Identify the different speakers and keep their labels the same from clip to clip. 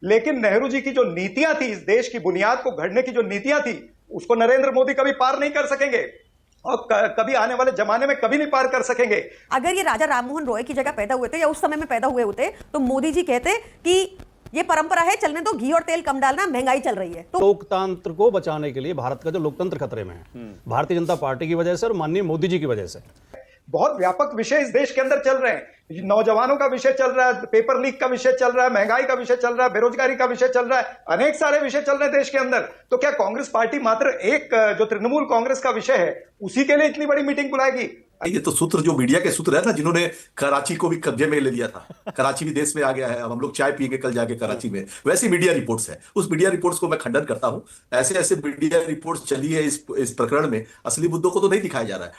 Speaker 1: लेकिन नेहरू जी की जो नीतियां थी, इस देश की बुनियाद को गढ़ने की जो नीतियां थी, उसको नरेंद्र मोदी कभी पार नहीं कर सकेंगे और कभी आने वाले जमाने में कभी नहीं पार कर सकेंगे।
Speaker 2: अगर ये राजा राममोहन रॉय की जगह पैदा हुए थे या उस समय में पैदा हुए होते तो मोदी जी कहते कि ये परंपरा है, चलने दो, घी और तेल कम डालना, महंगाई चल रही है। तो
Speaker 3: लोकतंत्र को बचाने के लिए भारत का जो लोकतंत्र खतरे में है, भारतीय जनता पार्टी की वजह से और माननीय मोदी जी की वजह से।
Speaker 1: बहुत व्यापक विषय इस देश के अंदर चल रहे हैं। नौजवानों का विषय चल रहा है, पेपर लीक का विषय चल रहा है, महंगाई का विषय चल रहा है, बेरोजगारी का विषय चल रहा है, अनेक सारे विषय चल रहे हैं देश के अंदर। तो क्या कांग्रेस पार्टी मात्र एक जो तृणमूल कांग्रेस का विषय है उसी के लिए इतनी बड़ी मीटिंग बुलाएगी?
Speaker 4: ये तो सूत्र जो मीडिया के सूत्र है ना, जिन्होंने कराची को भी कब्जे में ले लिया था। कराची भी देश में आ गया है, अब हम लोग चाय पियेंगे कल जाके कराची में, वैसी मीडिया रिपोर्ट्स है। उस मीडिया रिपोर्ट्स को मैं खंडन करता हूं। ऐसे ऐसे मीडिया रिपोर्ट्स चली है इस प्रकरण में, असली मुद्दों को तो नहीं दिखाया जा रहा है।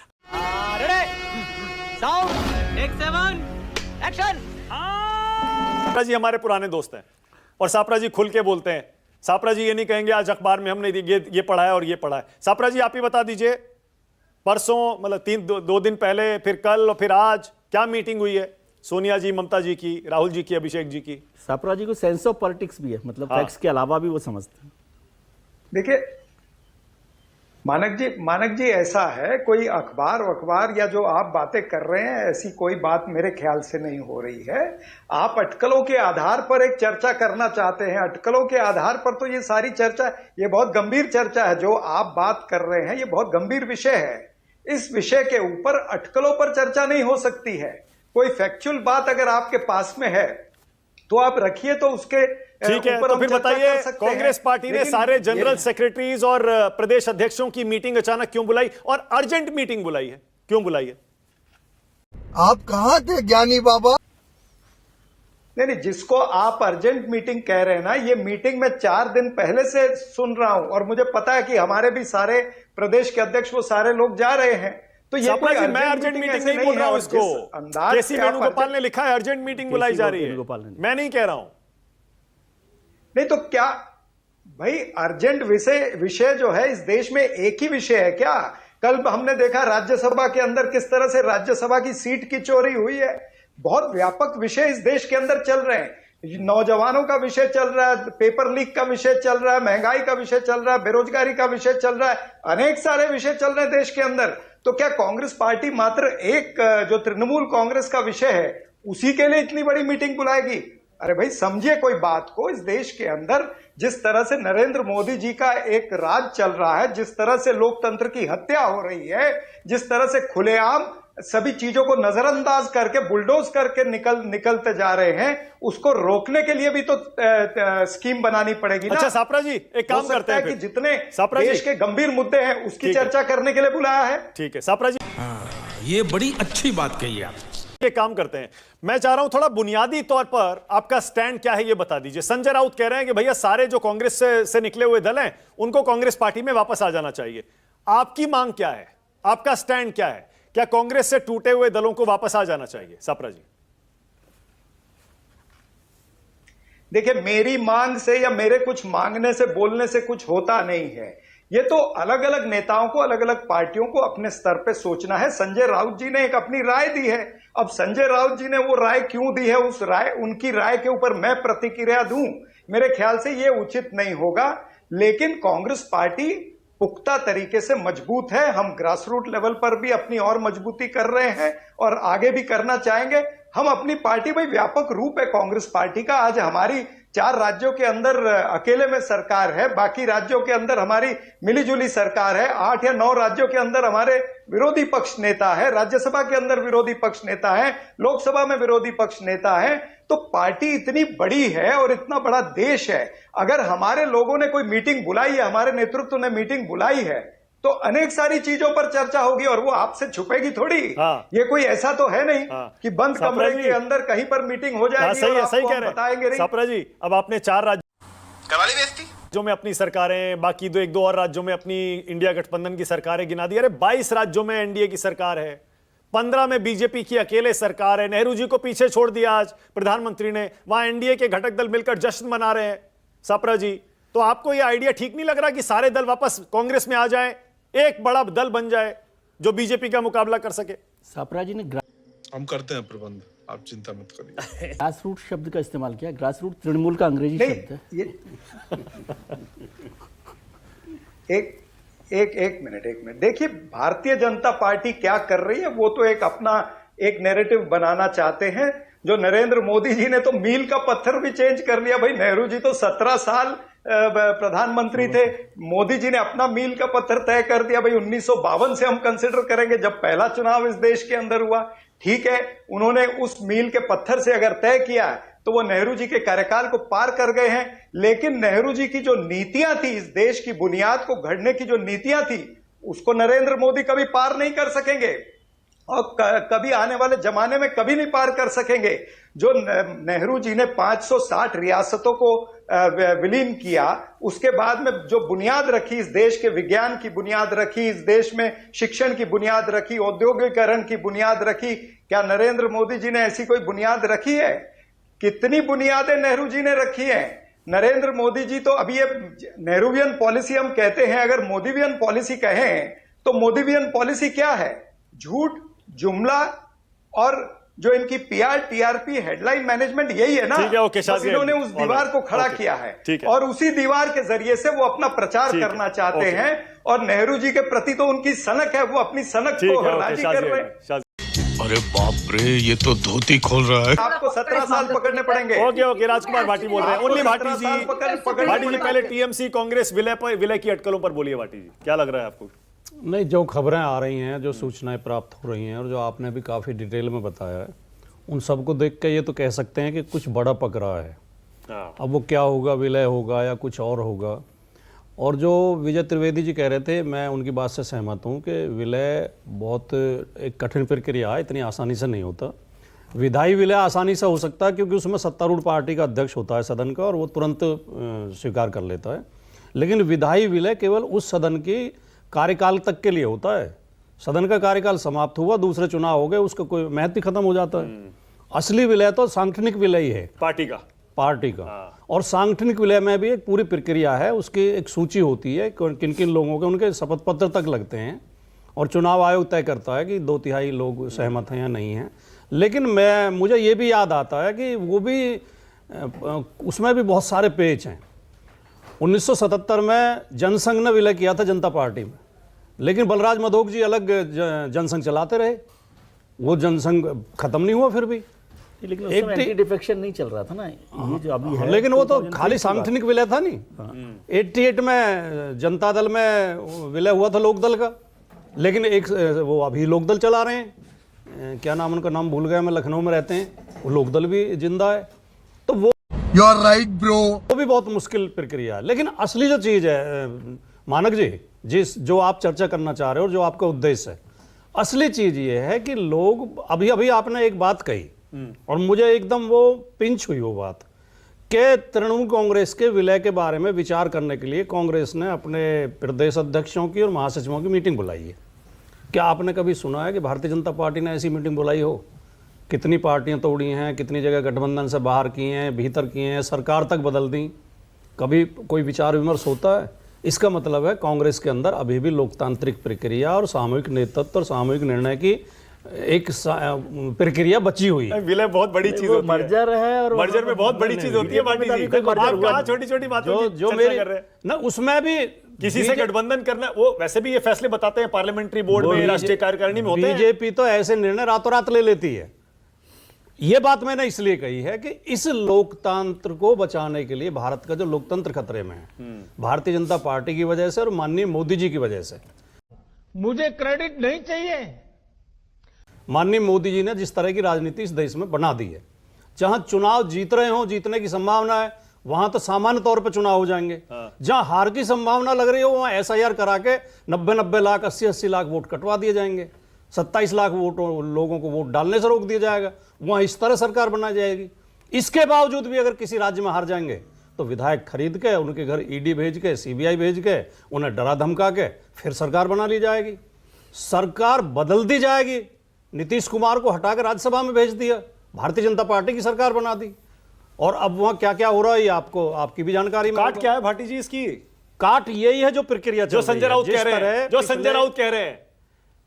Speaker 5: सापरा जी हमारे पुराने दोस्त हैं और सापरा जी खुल के बोलते हैं। सापरा जी ये नहीं कहेंगे आज अखबार में हमने ये पढ़ा है और ये पढ़ा है। सापरा जी आप ही बता दीजिए, परसों मतलब दो दिन पहले, फिर कल और फिर आज क्या मीटिंग हुई है सोनिया जी, ममता जी की, राहुल जी की, अभिषेक जी की?
Speaker 6: सापरा जी को सेंस ऑफ पॉलिटिक्स भी है, मतलब फैक्ट्स के अलावा भी वो समझते हैं।
Speaker 1: देखिए मानक जी ऐसा है, कोई अखबार या जो आप बातें कर रहे हैं ऐसी कोई बात मेरे ख्याल से नहीं हो रही है। आप अटकलों के आधार पर एक चर्चा करना चाहते हैं। अटकलों के आधार पर तो ये सारी चर्चा, ये बहुत गंभीर चर्चा है जो आप बात कर रहे हैं, ये बहुत गंभीर विषय है। इस विषय के ऊपर अटकलों पर चर्चा नहीं हो सकती है। कोई फैक्चुअल बात अगर आपके पास में है तो आप रखिए, तो उसके
Speaker 5: ठीक है। तो फिर बताइए, कांग्रेस पार्टी ने सारे जनरल सेक्रेटरीज और प्रदेश अध्यक्षों की मीटिंग अचानक क्यों बुलाई और अर्जेंट मीटिंग बुलाई है, क्यों बुलाई है?
Speaker 7: आप कहां थे ज्ञानी बाबा?
Speaker 1: नहीं, जिसको आप अर्जेंट मीटिंग कह रहे हैं ना, ये मीटिंग मैं 4 दिन पहले से सुन रहा हूं और मुझे पता है कि हमारे भी सारे प्रदेश के अध्यक्ष वो सारे लोग जा रहे हैं। तो ये कोई
Speaker 5: मैं अर्जेंट मीटिंग नहीं बोल रहा हूं, इसको केसी वेणुगोपाल ने लिखा है अर्जेंट मीटिंग बुलाई जा रही है, मैं नहीं कह रहा हूं।
Speaker 1: नहीं तो क्या भाई, अर्जेंट विषय जो है इस देश में एक ही विषय है क्या? कल हमने देखा राज्यसभा के अंदर किस तरह से राज्यसभा की सीट की चोरी हुई है। बहुत व्यापक विषय इस देश के अंदर चल रहे हैं। नौजवानों का विषय चल रहा है, पेपर लीक का विषय चल रहा है, महंगाई का विषय चल रहा है, बेरोजगारी का विषय चल रहा है, अनेक सारे विषय चल रहे हैं देश के अंदर। तो क्या कांग्रेस पार्टी मात्र एक जो तृणमूल कांग्रेस का विषय है उसी के लिए इतनी बड़ी मीटिंग बुलाएगी? अरे भाई समझिए कोई बात को। इस देश के अंदर जिस तरह से नरेंद्र मोदी जी का एक राज चल रहा है, जिस तरह से लोकतंत्र की हत्या हो रही है, जिस तरह से खुलेआम सभी चीजों को नजरअंदाज करके बुलडोज करके निकलते जा रहे हैं, उसको रोकने के लिए भी तो स्कीम बनानी पड़ेगी ना।
Speaker 5: अच्छा सापरा जी एक काम करते हैं
Speaker 1: कि जितने
Speaker 5: सापरा
Speaker 1: देश के गंभीर मुद्दे हैं उसकी चर्चा करने के लिए बुलाया है।
Speaker 5: ठीक है सापरा जी,
Speaker 8: ये बड़ी अच्छी बात कही आप।
Speaker 5: ये काम करते हैं, मैं चाह रहा हूं थोड़ा बुनियादी तौर पर आपका स्टैंड क्या है ये बता दीजिए। संजय राउत कह रहे हैं कि भैया सारे जो कांग्रेस से निकले हुए दल हैं उनको कांग्रेस पार्टी में वापस आ जाना चाहिए। आपकी मांग क्या है, आपका स्टैंड क्या है? क्या कांग्रेस से टूटे हुए दलों को वापस आ जाना चाहिए? सापरा जी
Speaker 1: देखिए, मेरी मांग से या मेरे कुछ मांगने से बोलने से कुछ होता नहीं है। ये तो अलग अलग नेताओं को, अलग अलग पार्टियों को अपने स्तर पे सोचना है। संजय राउत जी ने एक अपनी राय दी है। अब संजय राउत जी ने वो राय क्यों दी है, उनकी राय के ऊपर मैं प्रतिक्रिया दूं, मेरे ख्याल से ये उचित नहीं होगा। लेकिन कांग्रेस पार्टी पुख्ता तरीके से मजबूत है। हम ग्रास रूट लेवल पर भी अपनी और मजबूती कर रहे हैं और आगे भी करना चाहेंगे। हम अपनी पार्टी, भाई व्यापक रूप है कांग्रेस पार्टी का। आज हमारी 4 राज्यों के अंदर अकेले में सरकार है, बाकी राज्यों के अंदर हमारी मिलीजुली सरकार है। 8 या 9 राज्यों के अंदर हमारे विरोधी पक्ष नेता है, राज्यसभा के अंदर विरोधी पक्ष नेता है, लोकसभा में विरोधी पक्ष नेता है। तो पार्टी इतनी बड़ी है और इतना बड़ा देश है। अगर हमारे लोगों ने कोई मीटिंग बुलाई है, हमारे नेतृत्व ने मीटिंग बुलाई है, तो अनेक सारी चीजों पर चर्चा होगी और वो आपसे छुपेगी थोड़ी। ये कोई ऐसा तो है नहीं कि बंद कमरे के अंदर कहीं पर मीटिंग हो जाएगी।
Speaker 5: सही है, सही कह रहे
Speaker 1: हैं
Speaker 5: सापरा जी। अब आपने 4 राज्यों में अपनी सरकारें, बाकी 1-2 और राज्यों में अपनी इंडिया गठबंधन की सरकारें गिना दी। अरे 22 राज्यों में एनडीए की सरकार है, 15 में बीजेपी की अकेले सरकार है। नेहरू जी को पीछे छोड़ दिया आज प्रधानमंत्री ने, वहां एनडीए के घटक दल मिलकर जश्न मना रहे हैं। सापरा जी, तो आपको यह आइडिया ठीक नहीं लग रहा कि सारे दल वापस कांग्रेस में आ जाएं, एक बड़ा दल बन जाए जो बीजेपी का मुकाबला कर सके?
Speaker 6: सापरा जी ने
Speaker 8: हम करते हैं प्रबंध। आप चिंता मत करिए।
Speaker 6: ग्रास रूट शब्द का इस्तेमाल किया। ग्रास रूट तृणमूल का अंग्रेजी शब्द है।
Speaker 1: ये एक मिनट देखिए, भारतीय जनता पार्टी क्या कर रही है, वो तो एक अपना एक नैरेटिव बनाना चाहते हैं। जो नरेंद्र मोदी जी ने तो मील का पत्थर भी चेंज कर लिया। भाई, नेहरू जी तो 17 साल प्रधानमंत्री थे, मोदी जी ने अपना मील का पत्थर तय कर दिया। भाई, 1952 से हम कंसिडर करेंगे जब पहला चुनाव इस देश के अंदर हुआ। ठीक है, उन्होंने उस मील के पत्थर से अगर तय किया है तो वो नेहरू जी के कार्यकाल को पार कर गए हैं। लेकिन नेहरू जी की जो नीतियां थी, इस देश की बुनियाद को गढ़ने की जो नीतियां थी, उसको नरेंद्र मोदी कभी पार नहीं कर सकेंगे और कभी आने वाले जमाने में कभी नहीं पार कर सकेंगे। जो नेहरू जी ने 560 रियासतों को विलीन किया, उसके बाद में जो बुनियाद रखी, इस देश के विज्ञान की बुनियाद रखी, इस देश में शिक्षण की बुनियाद रखी, औद्योगिकरण की बुनियाद रखी, क्या नरेंद्र मोदी जी ने ऐसी कोई बुनियाद रखी है? कितनी बुनियादें नेहरू जी ने रखी हैं। नरेंद्र मोदी जी तो अभी ये नेहरूवियन पॉलिसी हम कहते हैं, अगर मोदीवियन पॉलिसी कहें तो मोदीवियन पॉलिसी क्या है? झूठ, जुमला और जो इनकी पीआर टीआरपी हेडलाइन मैनेजमेंट, यही है ना।
Speaker 5: ठीक है, ओके,
Speaker 1: बस इन्होंने उस दीवार को खड़ा किया है और उसी दीवार के जरिए से वो अपना प्रचार करना चाहते हैं। और नेहरू जी के प्रति तो उनकी सनक है, वो अपनी सनक को राजी कर रहे हैं।
Speaker 8: अरे बाप रे, ये तो धोती खोल रहा है।
Speaker 1: आपको 17 साल पकड़ने पड़ेंगे।
Speaker 5: ओके, राजकुमार भाटी बोल रहे हैं। ओनली भाटी जी पहले टीएमसी कांग्रेस विलय की अटकलों पर बोलिए। भाटी जी, क्या लग रहा है आपको?
Speaker 3: नहीं, जो खबरें आ रही हैं, जो सूचनाएं प्राप्त हो रही हैं और जो आपने भी काफ़ी डिटेल में बताया है, उन सबको देख के ये तो कह सकते हैं कि कुछ बड़ा पक रहा है। अब वो क्या होगा, विलय होगा या कुछ और होगा। और जो विजय त्रिवेदी जी कह रहे थे, मैं उनकी बात से सहमत हूँ कि विलय बहुत एक कठिन प्रक्रिया है, इतनी आसानी से नहीं होता। विधायी विलय आसानी से हो सकता है क्योंकि उसमें सत्तारूढ़ पार्टी का अध्यक्ष होता है सदन का और वो तुरंत स्वीकार कर लेता है। लेकिन विधायी विलय केवल उस सदन की कार्यकाल तक के लिए होता है। सदन का कार्यकाल समाप्त हुआ, दूसरे चुनाव हो गए, उसका कोई महत्व खत्म हो जाता है। असली विलय तो सांगठनिक विलय ही है, पार्टी का। और सांगठनिक विलय में भी एक पूरी प्रक्रिया है, उसकी एक सूची होती है किन किन लोगों के, उनके शपथ पत्र तक लगते हैं और चुनाव आयोग तय करता है कि 2/3 लोग सहमत हैं या नहीं हैं। लेकिन मुझे ये भी याद आता है कि वो भी उसमें भी बहुत सारे पेच हैं। 1977 में जनसंघ ने विलय किया था जनता पार्टी में, लेकिन बलराज मधोक जी अलग जनसंघ चलाते रहे, वो जनसंघ खत्म नहीं हुआ फिर भी।
Speaker 6: लेकिन उस समय एंटी डिफेक्शन नहीं चल रहा था ना, ये जो अभी है।
Speaker 3: लेकिन वो तो खाली सांगठनिक विलय था नहीं। 88 में जनता दल में विलय हुआ था लोकदल का, लेकिन एक वो अभी लोकदल चला रहे हैं, क्या नाम उनका, नाम भूल गया मैं, लखनऊ में रहते हैं, वो लोकदल भी जिंदा है। तो वो
Speaker 7: यू आर राइट ब्रो,
Speaker 3: वो भी बहुत मुश्किल प्रक्रिया है। लेकिन असली जो चीज है मानक जी, जो आप चर्चा करना चाह रहे हो और जो आपका उद्देश्य है, असली चीज ये है कि लोग, अभी आपने एक बात कही और मुझे एकदम वो पिंच हुई वो बात, कि तृणमूल कांग्रेस के विलय के बारे में विचार करने के लिए कांग्रेस ने अपने प्रदेश अध्यक्षों की और महासचिवों की मीटिंग बुलाई है। क्या आपने कभी सुना है कि भारतीय जनता पार्टी ने ऐसी मीटिंग बुलाई हो? कितनी पार्टियां तोड़ी हैं, कितनी जगह गठबंधन से बाहर किए हैं, भीतर किए हैं, सरकार तक बदल दी, कभी कोई विचार विमर्श होता है? इसका मतलब है कांग्रेस के अंदर अभी भी लोकतांत्रिक प्रक्रिया और सामूहिक नेतृत्व और सामूहिक निर्णय की एक प्रक्रिया बची हुई है।
Speaker 5: विलय बहुत बड़ी चीज होती है,
Speaker 6: मर्जर है, और
Speaker 5: मर्जर में बहुत बड़ी चीज होती है। आप कहाँ छोटी-छोटी बातों की चर्चा कर रहे हैं
Speaker 3: ना, उसमें भी
Speaker 5: किसी से गठबंधन करना, वो वैसे भी ये फैसले बताते हैं पार्लियामेंट्री बोर्ड में, राष्ट्रीय कार्यकारिणी में होते हैं।
Speaker 3: बीजेपी तो ऐसे निर्णय रातों रात ले लेती है। ये बात मैंने इसलिए कही है कि इस लोकतंत्र को बचाने के लिए, भारत का जो लोकतंत्र खतरे में है, भारतीय जनता पार्टी की वजह से और माननीय मोदी जी की वजह से।
Speaker 8: मुझे क्रेडिट नहीं चाहिए।
Speaker 3: माननीय मोदी जी ने जिस तरह की राजनीति इस देश में बना दी है, जहां चुनाव जीत रहे हो, जीतने की संभावना है, वहां तो सामान्य तौर पर चुनाव हो जाएंगे। जहां हार की संभावना लग रही हो, वहां एसआईआर करा के 90 लाख 80 लाख वोट कटवा दिए जाएंगे, 27 लाख वोट लोगों को वोट डालने से रोक दिया जाएगा, वहां इस तरह सरकार बनाई जाएगी। इसके बावजूद भी अगर किसी राज्य में हार जाएंगे तो विधायक खरीद के, उनके घर ईडी भेज के, सीबीआई भेज के, उन्हें डरा धमका के फिर सरकार बना ली जाएगी, सरकार बदल दी जाएगी। नीतीश कुमार को हटाकर राज्यसभा में भेज दिया, भारतीय जनता पार्टी की सरकार बना दी। और अब वहां क्या क्या हो रहा है, ये आपकी भी जानकारी।
Speaker 5: काट क्या है भाटी जी इसकी?
Speaker 3: काट यही है जो प्रक्रिया,
Speaker 5: जो संजय राउत कह रहे हैं,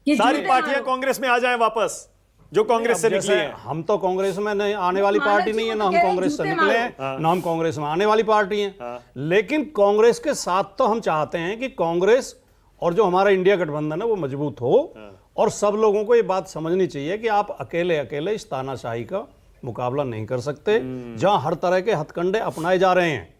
Speaker 5: सारी पार्टियां कांग्रेस में आ जाएं वापस, जो कांग्रेस से
Speaker 3: अब
Speaker 5: निकली
Speaker 3: जैसे
Speaker 5: है।
Speaker 3: हम तो कांग्रेस में नहीं आने वाली पार्टी नहीं है, ना हम कांग्रेस से निकले हैं, ना हम कांग्रेस में आने वाली पार्टी है। लेकिन कांग्रेस के साथ तो हम चाहते हैं कि कांग्रेस और जो हमारा इंडिया गठबंधन है वो मजबूत हो, और सब लोगों को ये बात समझनी चाहिए कि आप अकेले अकेले इस तानाशाही का मुकाबला नहीं कर सकते, जहां हर तरह के हथकंडे अपनाए जा रहे हैं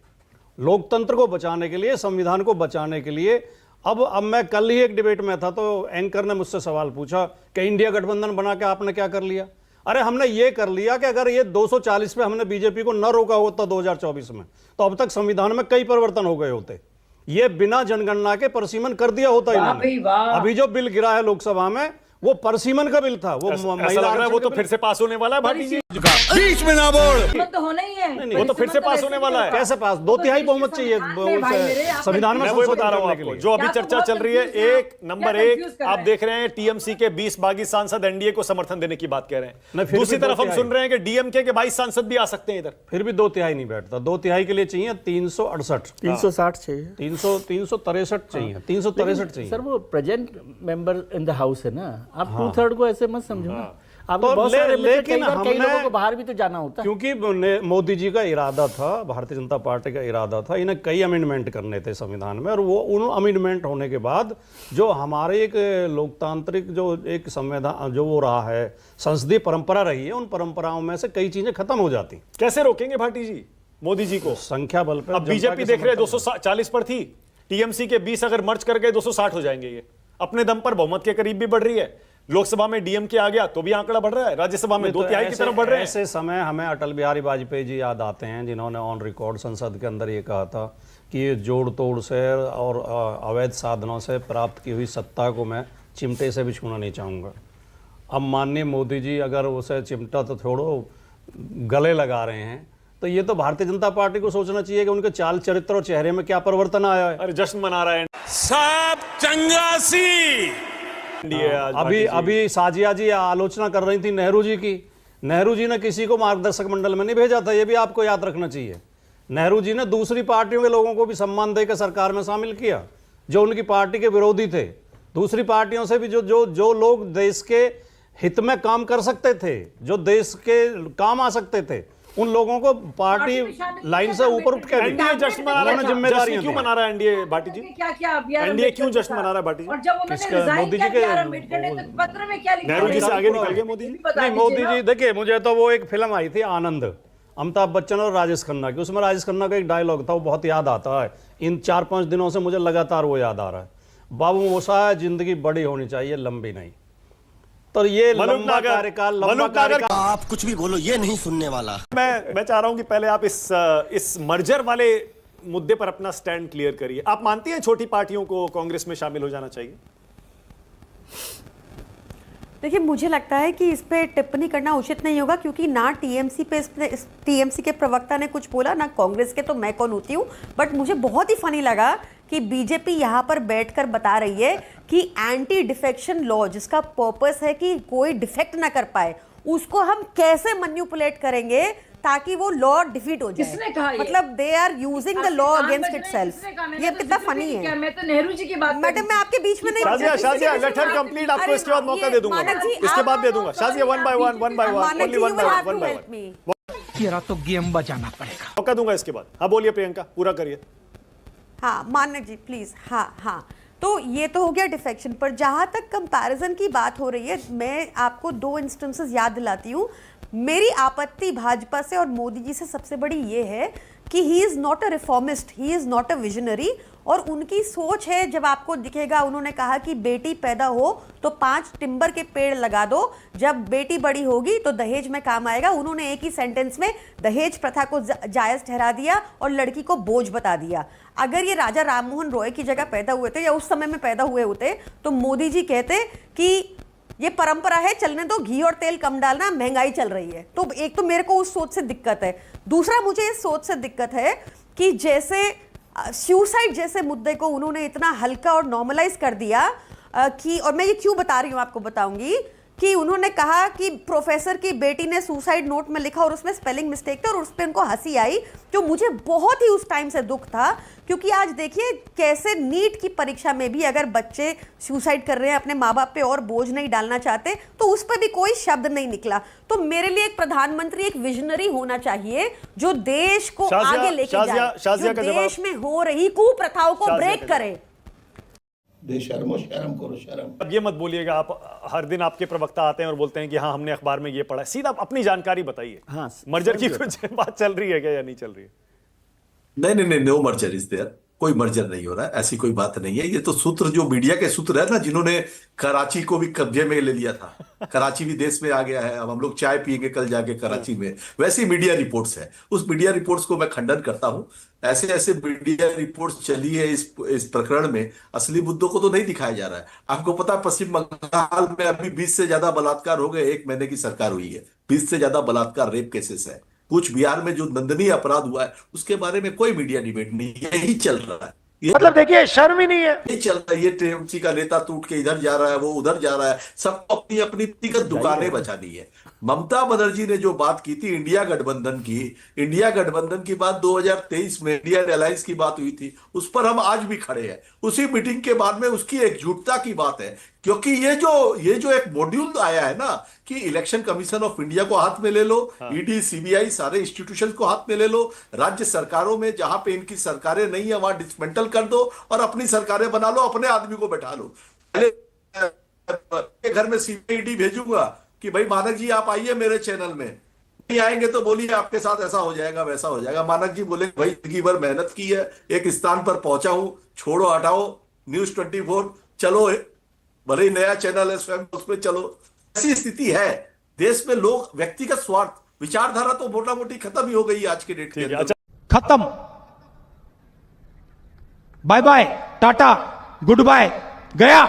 Speaker 3: लोकतंत्र को बचाने के लिए, संविधान को बचाने के लिए। अब मैं कल ही एक डिबेट में था तो एंकर ने मुझसे सवाल पूछा कि इंडिया गठबंधन बना के आपने क्या कर लिया। अरे हमने ये कर लिया कि अगर ये 240 पे हमने बीजेपी को न रोका होता 2024 में, तो अब तक संविधान में कई परिवर्तन हो गए होते। ये बिना जनगणना के परसीमन कर दिया होता इन्होंने। अभी जो बिल गिरा है लोकसभा में वो परसीमन का बिल था, वो
Speaker 5: ऐसा लग रहा है वो तो फिर से पास होने वाला है भाटी जी।
Speaker 8: बीच में ना बोल।
Speaker 9: तो होना ही है।
Speaker 3: नहीं,
Speaker 5: वो तो फिर से पास होने वाला है।
Speaker 3: कैसे पास? 2/3 बहुमत चाहिए संविधान में।
Speaker 5: मैं वही बता रहा हूं आपको, जो अभी चर्चा चल रही है, एक नंबर एक आप देख रहे हैं टीएमसी के 20 बागी सांसद एनडीए को समर्थन देने की बात कह रहे हैं। दूसरी तरफ हम सुन रहे हैं कि डीएमके के 22 सांसद भी आ सकते हैं इधर।
Speaker 3: फिर भी 2/3 नहीं बैठता। 2/3 के लिए चाहिए 368,
Speaker 6: 360 चाहिए,
Speaker 3: 363 चाहिए, 363 चाहिए।
Speaker 6: सर वो present member in the house है ना, आप 2/3 को ऐसे मत समझो ना। आपने
Speaker 3: तो
Speaker 6: बहुत सारे
Speaker 3: लेकिन
Speaker 6: कई लोगों को बाहर भी तो जाना होता है।
Speaker 3: क्योंकि मोदी जी का इरादा था, भारतीय जनता पार्टी का इरादा था, इन्हें कई अमेंडमेंट करने थे संविधान में, और वो उन अमेंडमेंट होने के बाद जो हमारे एक लोकतांत्रिक जो एक संविधान जो वो रहा है, संसदीय परंपरा रही है, उन परंपराओं में से कई चीजें खत्म हो जाती।
Speaker 5: कैसे रोकेंगे भाटी जी मोदी जी को?
Speaker 3: संख्या बल पर
Speaker 5: अब बीजेपी देख रहे हैं 240 पर थी, टीएमसी के 20 अगर मर्ज कर गए 260 हो जाएंगे। ये अपने दम पर बहुमत के करीब भी बढ़ रही है। लोकसभा में डीएमके आ गया तो भी आंकड़ा बढ़ रहा है, राज्यसभा में 2/3 की तरफ बढ़ रहे हैं।
Speaker 3: ऐसे समय हमें अटल बिहारी वाजपेयी जी याद आते हैं, जिन्होंने ऑन रिकॉर्ड संसद के अंदर ये कहा था कि ये जोड़ तोड़ से और अवैध साधनों से प्राप्त की हुई सत्ता को मैं चिमटे से भी छूना नहीं चाहूँगा। अब माननीय मोदी जी अगर उसे चिमटा तो छोड़ो गले लगा रहे हैं, तो ये तो भारतीय जनता पार्टी को सोचना चाहिए कि उनके चाल चरित्र और चेहरे में क्या परिवर्तन आया है।
Speaker 5: अरे जश्न मना रहा है
Speaker 8: सब चंगासी।
Speaker 3: अभी साजिया जी आलोचना कर रही थी नेहरू जी की। नेहरू जी ने किसी को मार्गदर्शक मंडल में नहीं भेजा था, ये भी आपको याद रखना चाहिए। नेहरू जी ने दूसरी पार्टियों के लोगों को भी सम्मान देकर सरकार में शामिल किया, जो उनकी पार्टी के विरोधी थे। दूसरी पार्टियों से भी जो लोग देश के हित में काम कर सकते थे, जो देश के काम आ सकते थे, उन लोगों को पार्टी लाइन से ऊपर उठ के
Speaker 5: एनडीए जश्न मना रहा है।
Speaker 3: जिम्मेदारी
Speaker 5: क्यों मना रहा है एनडीए भाटी जी?
Speaker 9: क्या
Speaker 5: एनडीए क्यों जश्न मना रहा है भाटी जी?
Speaker 9: और जब उन्होंने
Speaker 3: मोदी जी के
Speaker 9: पत्र में क्या लिखा?
Speaker 5: नेहरू जी से आगे निकल गए मोदी जी।
Speaker 3: नहीं, मोदी जी देखिए, मुझे तो वो एक फिल्म आई थी आनंद, अमिताभ बच्चन और राजेश खन्ना की। उसमें राजेश खन्ना का एक डायलॉग था, वो बहुत याद आता है। इन 4-5 दिनों से मुझे लगातार वो याद आ रहा है। बाबू मोसा है, जिंदगी बड़ी होनी चाहिए, लंबी नहीं। तो ये लंबा कार्यकाल,
Speaker 7: आप कुछ भी बोलो, ये नहीं सुनने वाला।
Speaker 5: मैं चाह रहा हूं कि पहले आप इस मर्जर वाले मुद्दे पर अपना स्टैंड क्लियर करिए। आप मानती हैं छोटी पार्टियों को कांग्रेस में शामिल हो जाना चाहिए?
Speaker 2: देखिए, मुझे लगता है कि इस पे टिप्पणी करना उचित नहीं होगा, क्योंकि ना टीएमसी के प्रवक्ता ने कुछ बोला, ना कांग्रेस के, तो मैं कौन होती हूँ। बट मुझे बहुत ही फनी लगा कि बीजेपी यहाँ पर बैठकर बता रही है कि एंटी डिफेक्शन लॉ, जिसका पर्पस है कि कोई डिफेक्ट ना कर पाए, उसको हम कैसे मैनिपुलेट करेंगे ताकि वो लॉ डिफीट हो जाए।
Speaker 9: किसने कहा ये?
Speaker 2: मतलब they are using the law against itself. ये कितना फनी है।
Speaker 9: मैं तो नेहरू जी की बात
Speaker 2: मैडम, मैं आपके बीच में नहीं।
Speaker 5: शाजिया लेट हर कंप्लीट, आपको इसके बाद मौका दे दूंगा, इसके बाद दे दूंगा। Shazia one by one only one by one.
Speaker 7: तेरा तो गेम बजाना पड़ेगा।
Speaker 5: मौका दूंगा इसके बाद। हाँ बोलिए प्रियंका, पूरा करिए।
Speaker 2: हाँ मान्य जी प्लीज। हाँ तो ये तो हो गया डिफेक्शन पर। जहां तक कंपैरिजन की बात हो रही है, मैं आपको 2 इंस्टेंसेस याद दिलाती हूँ। मेरी आपत्ति भाजपा से और मोदी जी से सबसे बड़ी ये है कि he is not a reformist, he is not a visionary. और उनकी सोच है, जब आपको दिखेगा, उन्होंने कहा कि बेटी पैदा हो तो 5 टिम्बर के पेड़ लगा दो, जब बेटी बड़ी होगी तो दहेज में काम आएगा। उन्होंने एक ही सेंटेंस में दहेज प्रथा को जायज ठहरा दिया और लड़की को बोझ बता दिया। अगर ये राजा राममोहन रॉय की जगह पैदा हुए थे या उस समय में पैदा हुए होते, तो मोदी जी कहते कि ये परंपरा है, चलने दो, घी और तेल कम डालना, महंगाई चल रही है। तो एक तो मेरे को उस सोच से दिक्कत है। दूसरा, मुझे इस सोच से दिक्कत है कि जैसे सुसाइड जैसे मुद्दे को उन्होंने इतना हल्का और नॉर्मलाइज कर दिया कि, और मैं ये क्यों बता रही हूँ आपको बताऊंगी, कि उन्होंने कहा कि प्रोफेसर की बेटी ने सुसाइड नोट में लिखा और उसमें स्पेलिंग मिस्टेक था और उस पर उनको हंसी आई, जो मुझे बहुत ही उस टाइम से दुख था। क्योंकि आज देखिए कैसे नीट की परीक्षा में भी अगर बच्चे सुसाइड कर रहे हैं, अपने माँ बाप पे और बोझ नहीं डालना चाहते, तो उस पर भी कोई शब्द नहीं निकला। तो मेरे लिए एक प्रधानमंत्री एक विजनरी होना चाहिए जो देश को आगे लेके जाए, जो देश में हो रही कुप्रथाओं को ब्रेक करे।
Speaker 4: बेशर्मो शर्म करो शर्म।
Speaker 5: अब ये मत बोलिएगा, आप हर दिन आपके प्रवक्ता आते हैं और बोलते हैं कि हाँ हमने अखबार में ये पढ़ा है। सीधा अपनी जानकारी बताइए।
Speaker 6: हाँ,
Speaker 5: मर्जर की कुछ बात चल रही है क्या या नहीं चल रही है?
Speaker 4: नहीं, नो मर्जर इज देयर। कोई मर्जर नहीं हो रहा है, ऐसी कोई बात नहीं है। ये तो सूत्र, जो मीडिया के सूत्र है ना, जिन्होंने कराची को भी कब्जे में ले लिया था, कराची भी देश में आ गया है, अब हम लोग चाय पियेंगे कल जाके कराची में, वैसी मीडिया रिपोर्ट्स है। उस मीडिया रिपोर्ट्स को मैं खंडन करता हूं। ऐसे ऐसे मीडिया रिपोर्ट्स चली है इस प्रकरण में, असली मुद्दों को तो नहीं दिखाया जा रहा है। आपको पता है पश्चिम बंगाल में अभी 20 से ज्यादा बलात्कार हो गए, 1 महीने की सरकार हुई है। 20 से ज्यादा बलात्कार, रेप केसेस है। कुछ बिहार में जो दंडनीय अपराध हुआ है उसके बारे में कोई मीडिया डिबेट नहीं, यही चल रहा है।
Speaker 7: मतलब देखिए शर्म ही नहीं है।
Speaker 4: नहीं चल रहा है। ये टीएमसी का नेता टूट के इधर जा रहा है, वो उधर जा रहा है, सबको अपनी अपनी व्यक्तिगत दुकानें बचानी है। ममता बनर्जी ने जो बात की थी इंडिया गठबंधन की बात 2023 में इंडियन अलायंस की बात हुई थी, उस पर हम आज भी खड़े हैं। उसी मीटिंग के बाद में उसकी एकजुटता की बात है, क्योंकि ये जो एक मॉड्यूल आया है ना कि इलेक्शन कमीशन ऑफ इंडिया को हाथ में ले लो, ईडी सीबीआई सारे इंस्टीट्यूशन को हाथ में ले लो, राज्य सरकारों में जहां पे इनकी सरकारें नहीं है वहां डिसमेंटल कर दो और अपनी सरकारें बना लो, अपने आदमी को बैठा लो। पहले घर में सीबीआई भेजूंगा कि भाई मानक जी आप आइए मेरे चैनल में, नहीं आएंगे तो बोलिए आपके साथ ऐसा हो जाएगा वैसा हो जाएगा। मानक जी बोले भाई जिंदगी भर मेहनत की है, एक स्थान पर पहुंचा हूं, छोड़ो हटाओ, न्यूज 24 चलो, भले ही नया चैनल है स्वयं उसमें चलो। ऐसी स्थिति है देश में। लोग व्यक्तिगत स्वार्थ, विचारधारा तो मोटा मोटी खत्म ही हो गई आज के डेट के अंदर।
Speaker 7: खत्म, bye bye, tata, goodbye, गया।